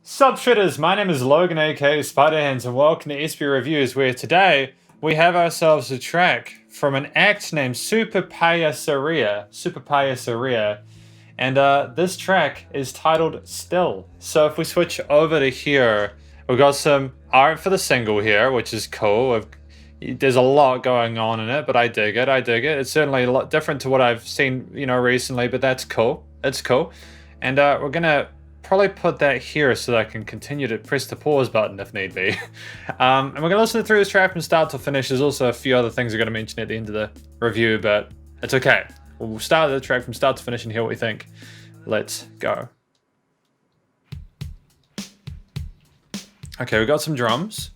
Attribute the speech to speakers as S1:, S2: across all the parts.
S1: Sup shitters, my name is Logan aka Spiderhands and welcome to SB Reviews, where today we have ourselves a track from an act named SUPERPAYASERIA, and this track is titled Still. So if we switch over to here, we've got some art for the single here, which is cool. There's a lot going on in it, but I dig it, It's certainly a lot different to what I've seen, recently, but that's cool. It's cool. And we're gonna probably put that here so that I can continue to press the pause button if need be. And we're going to listen through this track from start to finish. There's also a few other things I'm going to mention at the end of the review, but it's okay. We'll start the track from start to finish and hear what we think. Let's go. Okay, we got some drums.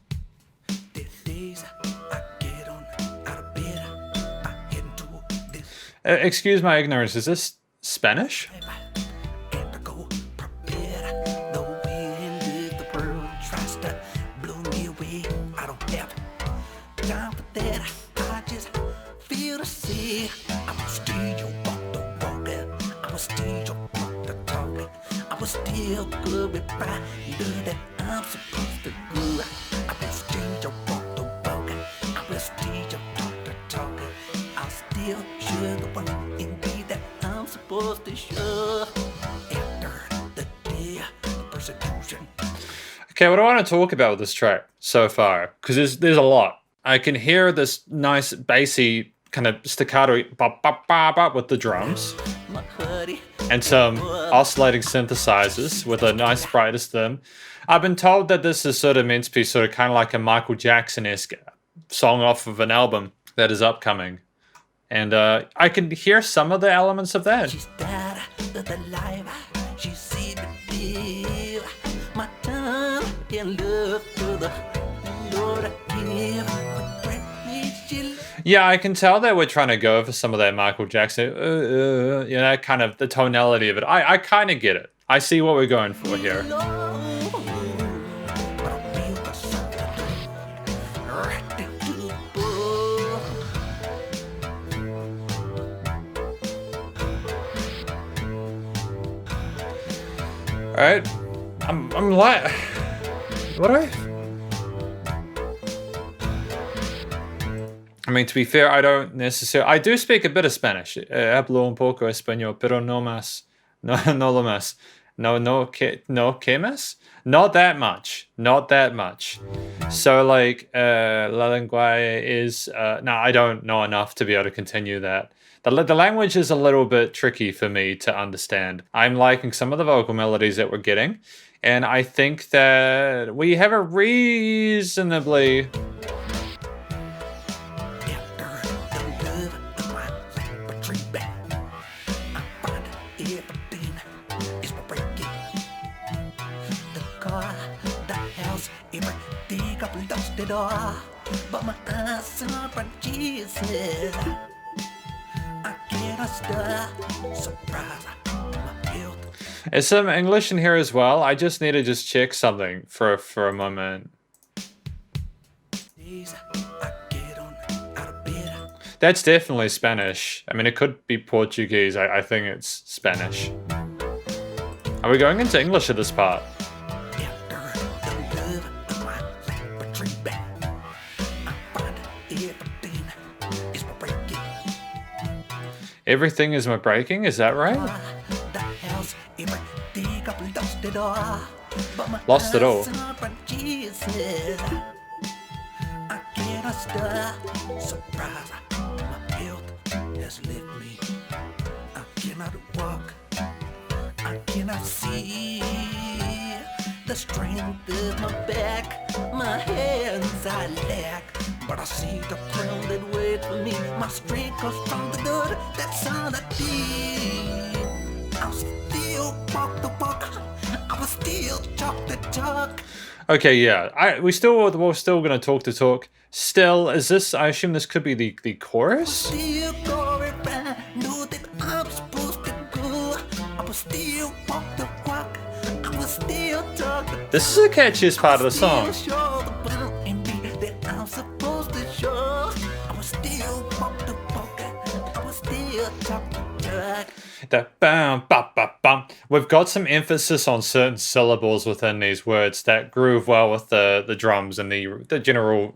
S1: Excuse my ignorance, is this Spanish?
S2: Still good with pride, that I'm supposed to do. I will still walk the walk, I will still talk the talk. I'll still show the one indeed that I'm supposed to show. After the day of persecution.
S1: Okay, what do I want to talk about with this track so far? Because there's a lot. I can hear this nice bassy kind of staccato bop, bop, bop, bop with the drums. And some oscillating synthesizers with a nice brightest them. I've been told that this is sort of meant to be sort of kind of like a Michael Jackson-esque song off of an album that is upcoming. And I can hear some of the elements of that.
S2: She's dead, alive. She see the deal. My time in love to the Lord I give.
S1: Yeah, I can tell that we're trying to go for some of that Michael Jackson, that kind of the tonality of it. I kind of get it. I see what we're going for here. All right, I'm like, what do I mean, to be fair, I don't necessarily... I do speak a bit of Spanish. Hablo un poco español, pero no más. No lo más. ¿Qué más? Not that much. Not that much. So, like, la lengua is... no, I don't know enough to be able to continue that. The language is a little bit tricky for me to understand. I'm liking some of the vocal melodies that we're getting, and I think that we have a reasonably...
S2: But my eyes are on Jesus. I cannot stop. Surprise.
S1: There's some English in here as well. I just need to check something for a moment. That's definitely Spanish. I mean, it could be Portuguese. I think it's Spanish. Are we going into English at this part? Everything is my breaking, is that right? Lost it all.
S2: I cannot stop. Surprise, my health has left me. I cannot walk. I cannot see. The strength of my back, my hands I lack. But I see the crown that waits for me. My strength comes from the good, that's all I need. I'll still walk the walk. I will still talk the talk.
S1: Okay, yeah. We're still gonna talk the talk. Still, is this? I assume this could be the chorus.
S2: Still glorify, know that I'm supposed to go. I will still walk the walk. I will still talk the talk.
S1: This is the catchiest part of the song. The bam, ba, ba, bum. We've got some emphasis on certain syllables within these words that groove well with the drums and the general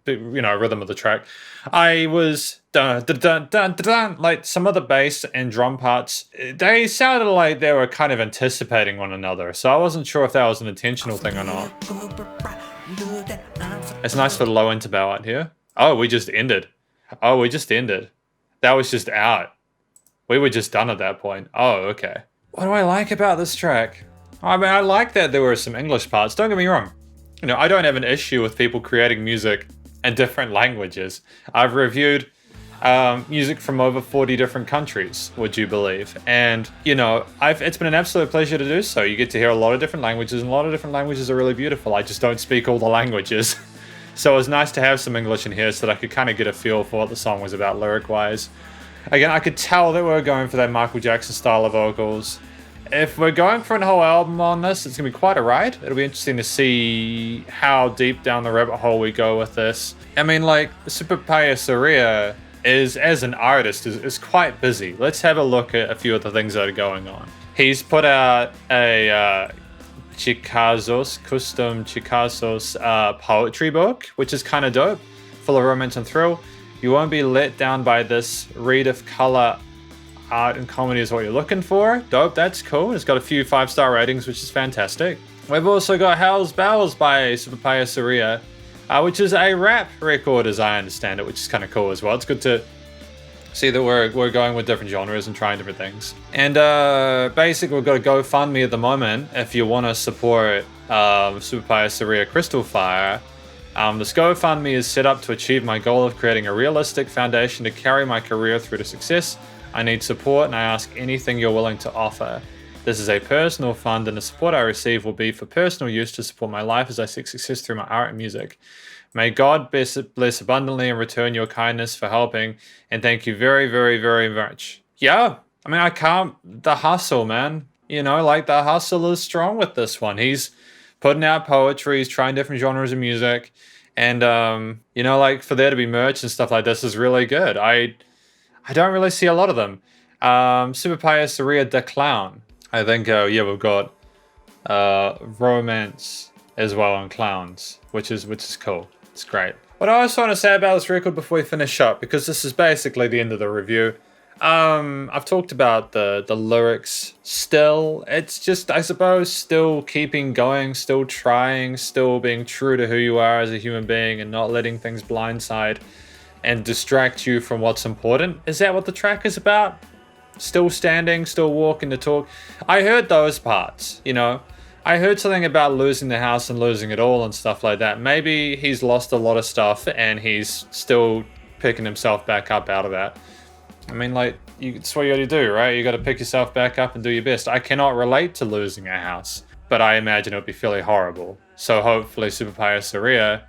S1: rhythm of the track. I was dun dun dun dun dun, dun, like some of the bass and drum parts. They sounded like they were kind of anticipating one another, so I wasn't sure if that was an intentional thing or not. It's nice for the low interval out here. Oh, we just ended. That was just out. We were just done at that point. Oh, okay. What do I like about this track? I mean, I like that there were some English parts. Don't get me wrong. I don't have an issue with people creating music in different languages. I've reviewed music from over 40 different countries, would you believe? And, it's been an absolute pleasure to do so. You get to hear a lot of different languages, and a lot of different languages are really beautiful. I just don't speak all the languages. So it was nice to have some English in here so that I could kind of get a feel for what the song was about lyric-wise. Again, I could tell that we were going for that Michael Jackson style of vocals. If we're going for a whole album on this, it's going to be quite a ride. It'll be interesting to see how deep down the rabbit hole we go with this. I mean, like, SUPERPAYASERIA as an artist, is quite busy. Let's have a look at a few of the things that are going on. He's put out a custom Chicazos poetry book, which is kind of dope, full of romance and thrill. You won't be let down by this. Read if color, art, and comedy is what you're looking for. Dope, that's cool. It's got a few 5-star ratings, which is fantastic. We've also got Hell's Bells by SUPERPAYASERIA, which is a rap record as I understand it, which is kind of cool as well. It's good to see that we're going with different genres and trying different things. And basically, we've got a GoFundMe at the moment if you want to support SUPERPAYASERIA Crystal Fire. This GoFundMe is set up to achieve my goal of creating a realistic foundation to carry my career through to success. I need support, and I ask anything you're willing to offer. This is a personal fund, and the support I receive will be for personal use to support my life as I seek success through my art and music. May God bless abundantly and return your kindness for helping, and thank you very, very, very much. Yeah, I mean, the hustle, man. The hustle is strong with this one. He's putting out poetry, he's trying different genres of music, and, for there to be merch and stuff like this is really good. I don't really see a lot of them. SUPERPAYASERIA the Clown. I think, we've got romance as well and clowns, which is cool. It's great. What I also want to say about this record before we finish up, because this is basically the end of the review. I've talked about the lyrics still. It's just, I suppose, still keeping going, still trying, still being true to who you are as a human being and not letting things blindside and distract you from what's important. Is that what the track is about? Still standing, still walking the talk. I heard those parts, I heard something about losing the house and losing it all and stuff like that. Maybe he's lost a lot of stuff and he's still picking himself back up out of that. I mean, it's what you gotta do, right? You gotta pick yourself back up and do your best. I cannot relate to losing a house, but I imagine it would be fairly horrible. So hopefully SUPERPAYASERIA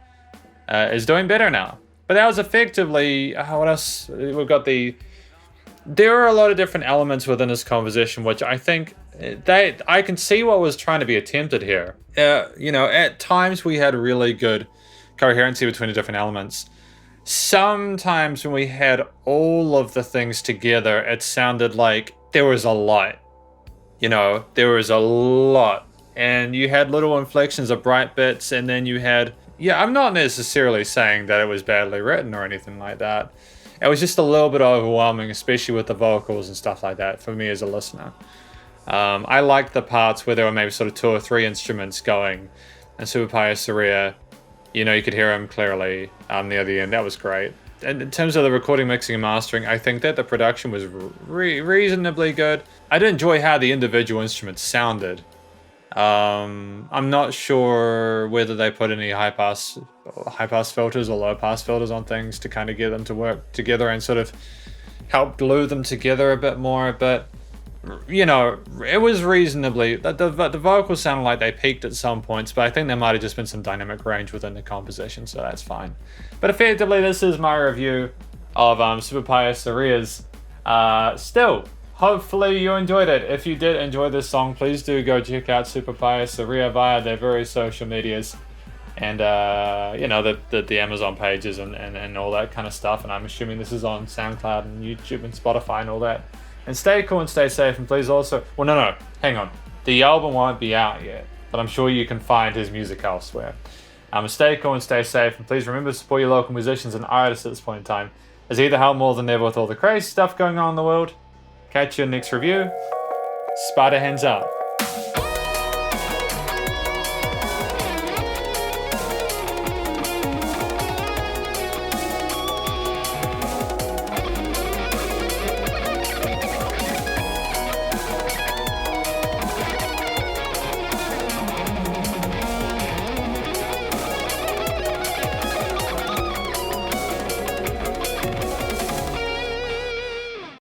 S1: is doing better now. But that was effectively, what else? We've got there are a lot of different elements within this composition, which I think I can see what was trying to be attempted here. At times we had really good coherency between the different elements. Sometimes when we had all of the things together, it sounded like there was a lot. There was a lot. And you had little inflections of bright bits, and then you had... Yeah, I'm not necessarily saying that it was badly written or anything like that. It was just a little bit overwhelming, especially with the vocals and stuff like that, for me as a listener. I liked the parts where there were maybe sort of 2 or 3 instruments going, and SUPERPAYASERIA, you could hear him clearly near the end. That was great. And in terms of the recording, mixing, and mastering, I think that the production was reasonably good. I did enjoy how the individual instruments sounded. I'm not sure whether they put any high pass filters or low pass filters on things to kind of get them to work together and sort of help glue them together a bit more, but it was reasonably, the vocals sounded like they peaked at some points, but I think there might have just been some dynamic range within the composition, so that's fine. But effectively, this is my review of SUPERPAYASERIA's Still. Hopefully you enjoyed it. If you did enjoy this song, please do go check out SUPERPAYASERIA via their various social medias and the Amazon pages and all that kind of stuff. And I'm assuming this is on SoundCloud and YouTube and Spotify and all that. And stay cool and stay safe, and please also... Well, no, hang on. The album won't be out yet, but I'm sure you can find his music elsewhere. Stay cool and stay safe, and please remember to support your local musicians and artists at this point in time, as either help more than ever with all the crazy stuff going on in the world. Catch you in the next review. Spider hands up.